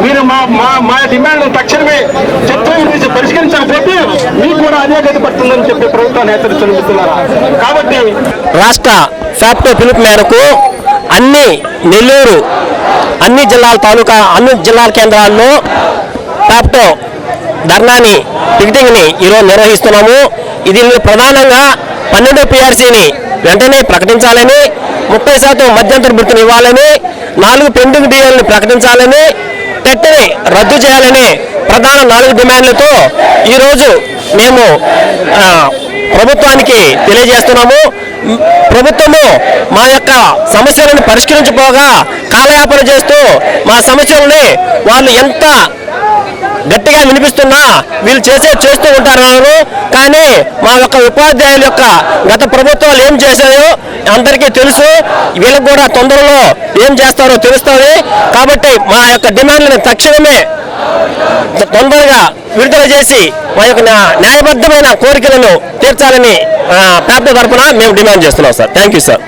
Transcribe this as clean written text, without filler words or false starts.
మీరు మా డిమాండ్ తక్షణమే చట్టం పరిష్కరించకపోతే మీకు కూడా అదే గతి పడుతుందని చెప్పి ప్రభుత్వాన్ని హెచ్చరిస్తున్నారా. కాబట్టి రాష్ట్ర ఫ్యాప్టో పిలుపు మేరకు నెల్లూరు అన్ని జిల్లాల తాలూకా అన్ని జిల్లాల కేంద్రాల్లో ఫ్యాప్టో ధర్నాని టికెటింగ్ని ఈరోజు నిర్వహిస్తున్నాము. ఇది ప్రధానంగా 12 PRCని వెంటనే ప్రకటించాలని, 30% మధ్యంతర భృతిని ఇవ్వాలని, 4 పెండింగ్ డిఏలను ప్రకటించాలని, టెట్ని రద్దు చేయాలని ప్రధాన 4 డిమాండ్లతో ఈరోజు మేము ప్రభుత్వానికి తెలియజేస్తున్నాము. ప్రభుత్వము మా యొక్క సమస్యలను పరిష్కరించబోగా కాలయాపన చేస్తూ మా సమస్యలని వాళ్ళు ఎంత గట్టిగా వినిపిస్తున్నా వీళ్ళు చేస్తూ ఉంటారు. కానీ మా యొక్క ఉపాధ్యాయుల యొక్క గత ప్రభుత్వాలు ఏం చేశాయో అందరికీ తెలుసు. వీళ్ళకు కూడా తొందరలో ఏం చేస్తారో తెలుస్తుంది. కాబట్టి మా యొక్క డిమాండ్లను తక్షణమే తొందరగా విడుదల చేసి మా యొక్క న్యాయబద్ధమైన కోరికలను తీర్చాలని ఫ్యాప్టో తరఫున మేము డిమాండ్ చేస్తున్నాం సార్. Thank you sir.